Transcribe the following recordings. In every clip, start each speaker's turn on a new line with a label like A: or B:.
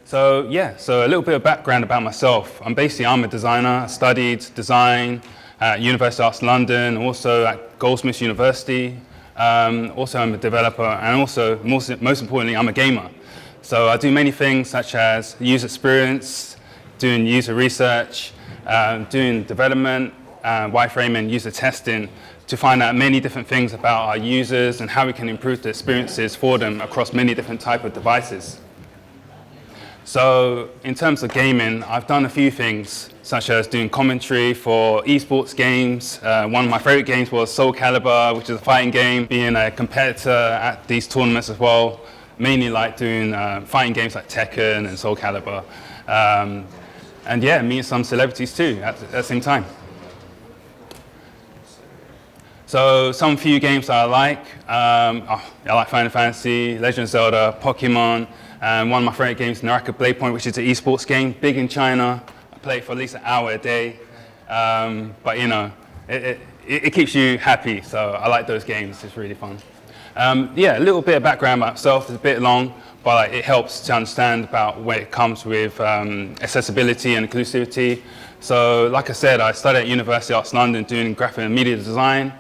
A: So yeah, so a little bit of background about myself. I'm a designer. I studied design at University of Arts London, also at Goldsmiths University. Also I'm a developer, and also most importantly, I'm a gamer. So I do many things such as user experience, doing user research, doing development, wireframing, user testing, to find out many different things about our users and how we can improve the experiences for them across many different types of devices. So in terms of gaming, I've done a few things, such as doing commentary for esports games. One of my favorite games was Soul Calibur, which is a fighting game, being a competitor at these tournaments as well. Mainly like doing fighting games like Tekken and Soul Calibur. And yeah, meeting some celebrities too at the same time. So some few games that I like. I like Final Fantasy, Legend of Zelda, Pokemon. And one of my favorite games, Naraka Blade Point, which is an esports game, big in China. I play it for at least an hour a day. But you know, it keeps you happy, so I like those games. It's really fun. Yeah, a little bit of background about myself. It's a bit long, but like, it helps to understand about where it comes with accessibility and inclusivity. So like I said, I studied at University of Arts London doing graphic and media design.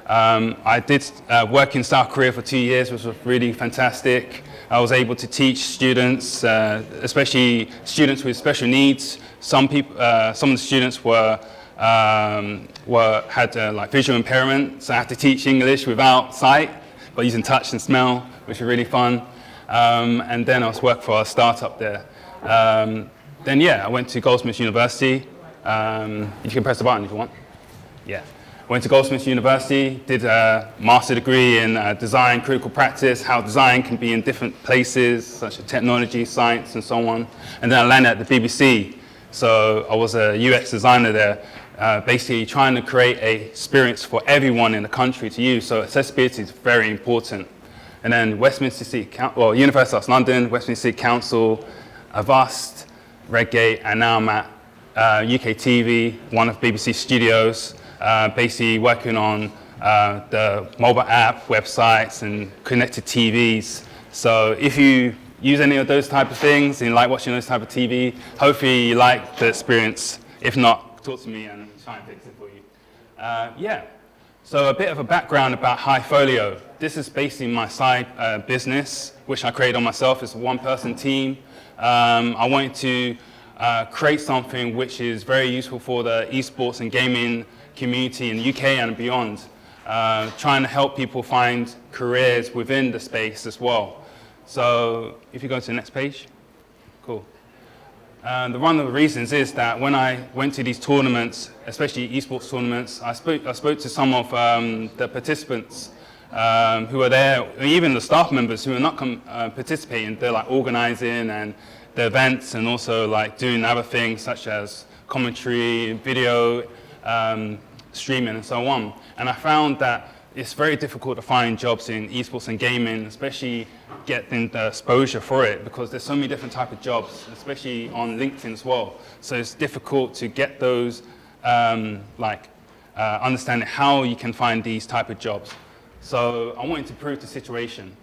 A: I did work in South Korea for 2 years, which was really fantastic. I was able to teach students, especially students with special needs. Some of the students had like visual impairment, so I had to teach English without sight, but using touch and smell, which was really fun. And then I was working for a startup there. Then yeah, I went to Goldsmiths University. You can press the button if you want. Yeah. Went to Goldsmiths University, did a master's degree in design, critical practice, how design can be in different places, such as technology, science, and so on. And then I landed at the BBC. So I was a UX designer there, basically trying to create an experience for everyone in the country to use. So accessibility is very important. And then University of Arts London, Westminster City Council, Avast, Redgate, and now I'm at UK TV, one of BBC studios. Basically working on the mobile app, websites, and connected TVs. So if you use any of those type of things and you like watching those type of TV, hopefully you like the experience. If not, talk to me and try and fix it for you. Yeah, so a bit of a background about Hivefolio. This is basically my side business, which I created on myself. It's a one-person team. I wanted to create something which is very useful for the esports and gaming community in the UK and beyond, trying to help people find careers within the space as well. So if you go to the next page, cool. One of the reasons is that when I went to these tournaments, especially esports tournaments, I spoke to some of the participants who were there, even the staff members who are not participating. They're like organizing and the events, and also like doing other things such as commentary, video, streaming, and so on. And I found that it's very difficult to find jobs in esports and gaming, especially getting the exposure for it, because there's so many different types of jobs, especially on LinkedIn as well. So it's difficult to get those, understanding how you can find these type of jobs. So I wanted to improve the situation.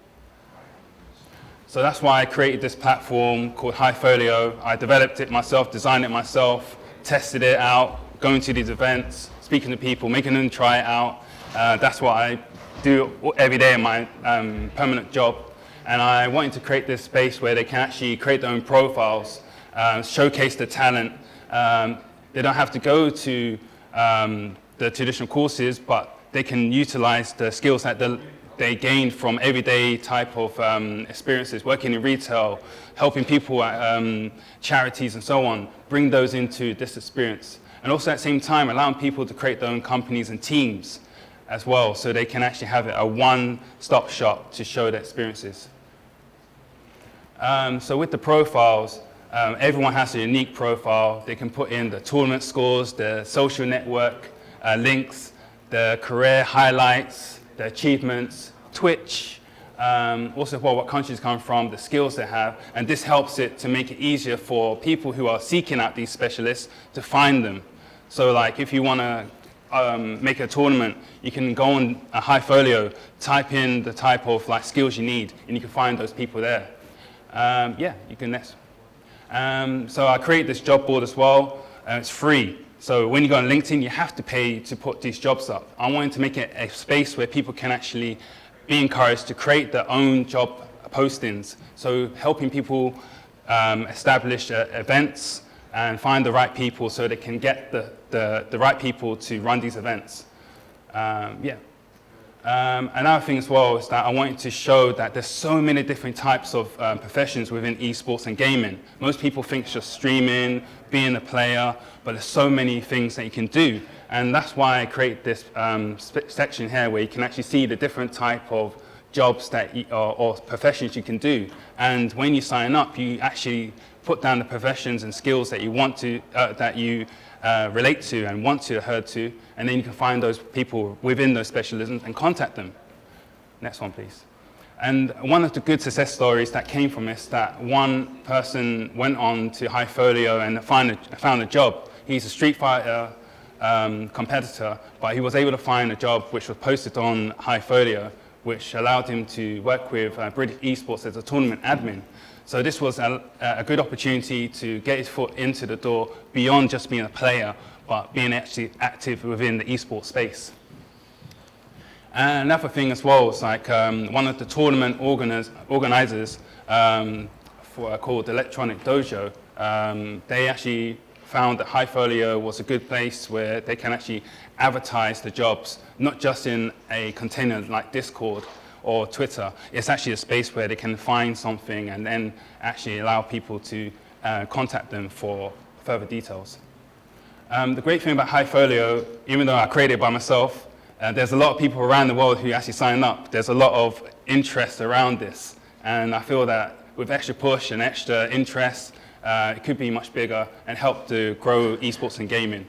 A: So that's why I created this platform called Hivefolio. I developed it myself, designed it myself, tested it out, going to these events, speaking to people, making them try it out. That's what I do every day in my permanent job. And I wanted to create this space where they can actually create their own profiles, showcase the talent. They don't have to go to the traditional courses, but they can utilize the skills that they gained from everyday type of experiences, working in retail, helping people at charities and so on, bring those into this experience. And also at the same time, allowing people to create their own companies and teams as well, so they can actually have a one-stop shop to show their experiences. So with the profiles, everyone has a unique profile. They can put in the tournament scores, the social network links, the career highlights, the achievements, Twitch, also what countries come from, the skills they have, and this helps it to make it easier for people who are seeking out these specialists to find them. So like if you want to make a tournament, you can go on a Hivefolio, type in the type of like skills you need, and you can find those people there. Yeah, you can next. So I created this job board as well. It's free. So when you go on LinkedIn, you have to pay to put these jobs up. I wanted to make it a space where people can actually be encouraged to create their own job postings. So helping people establish events and find the right people so they can get the right people to run these events. Another thing as well is that I wanted to show that there's so many different types of professions within esports and gaming. Most people think it's just streaming, being a player, but there's so many things that you can do. And that's why I create this section here where you can actually see the different type of jobs that or professions you can do. And when you sign up, you actually put down the professions and skills that you want to, that you relate to and want to adhere to, and then you can find those people within those specialisms and contact them. Next one, please. And one of the good success stories that came from this, that one person went on to Hivefolio and found a job. He's a Street Fighter competitor, but he was able to find a job which was posted on Hivefolio, which allowed him to work with British Esports as a tournament admin. So this was a good opportunity to get his foot into the door beyond just being a player, but being actually active within the esports space. And another thing as well is like one of the tournament organizers called Electronic Dojo, they actually found that Hivefolio was a good place where they can actually advertise the jobs, not just in a container like Discord or Twitter. It's actually a space where they can find something and then actually allow people to contact them for further details. The great thing about Hivefolio, even though I created it by myself, there's a lot of people around the world who actually sign up. There's a lot of interest around this. And I feel that with extra push and extra interest, it could be much bigger and help to grow esports and gaming.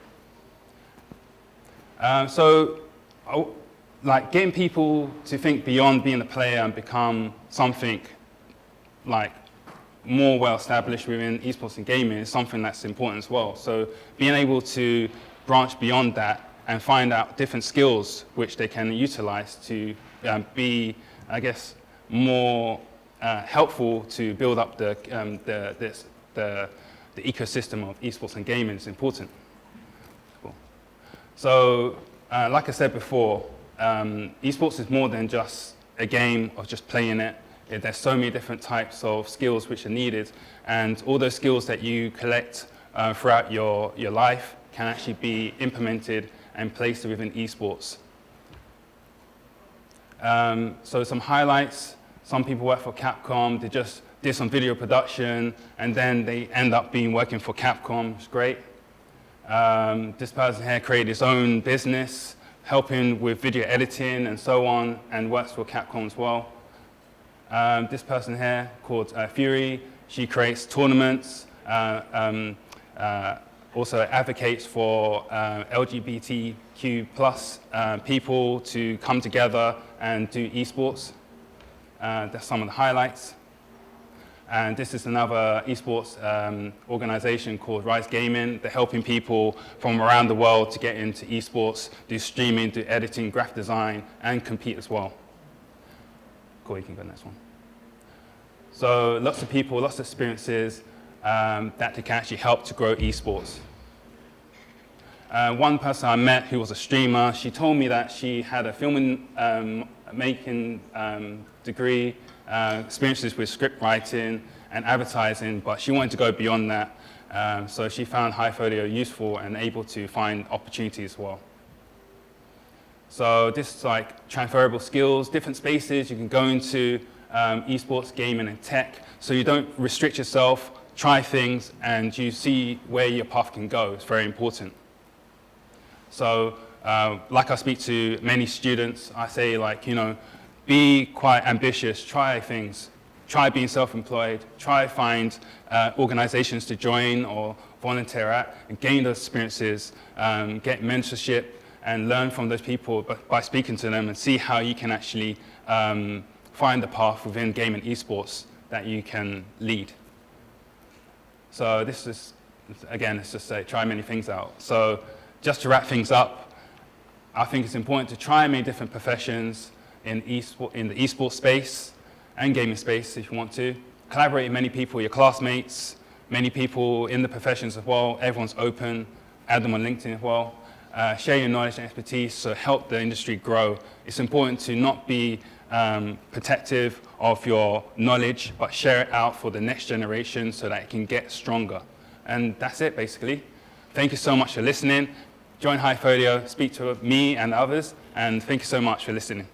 A: Like getting people to think beyond being a player and become something like more well established within esports and gaming is something that's important as well. So being able to branch beyond that and find out different skills which they can utilize to be, I guess, more helpful to build up the ecosystem of esports and gaming is important. Cool. So like I said before, esports is more than just a game of just playing it. There's so many different types of skills which are needed, and all those skills that you collect throughout your life can actually be implemented and placed within esports. So some highlights: some people work for Capcom, they just did some video production, and then they end up working for Capcom. It's great. This person here created his own business, helping with video editing and so on, and works for Capcom as well. This person here, called Fury, she creates tournaments, also advocates for LGBTQ plus people to come together and do esports. That's some of the highlights. And this is another esports organization called Rise Gaming. They're helping people from around the world to get into esports, do streaming, do editing, graphic design, and compete as well. Cool, you can go to the next one. So lots of people, lots of experiences that they can actually help to grow esports. One person I met who was a streamer, she told me that she had a film making degree, experiences with script writing and advertising, but she wanted to go beyond that. So she found Hivefolio useful and able to find opportunities as well. So this is like transferable skills, different spaces you can go into, esports, gaming, and tech. So you don't restrict yourself, try things, and you see where your path can go. It's very important. So like I speak to many students, I say, like, you know, be quite ambitious, try things, try being self-employed, try find organizations to join or volunteer at, and gain those experiences, get mentorship, and learn from those people by speaking to them, and see how you can actually find the path within game and esports that you can lead. So this is, again, let's just say, try many things out. So just to wrap things up, I think it's important to try many different professions in the esports space and gaming space if you want to. Collaborate with many people, your classmates, many people in the professions as well. Everyone's open. Add them on LinkedIn as well. Share your knowledge and expertise to help the industry grow. It's important to not be protective of your knowledge, but share it out for the next generation so that it can get stronger. And that's it, basically. Thank you so much for listening. Join Hivefolio, speak to me and others, and thank you so much for listening.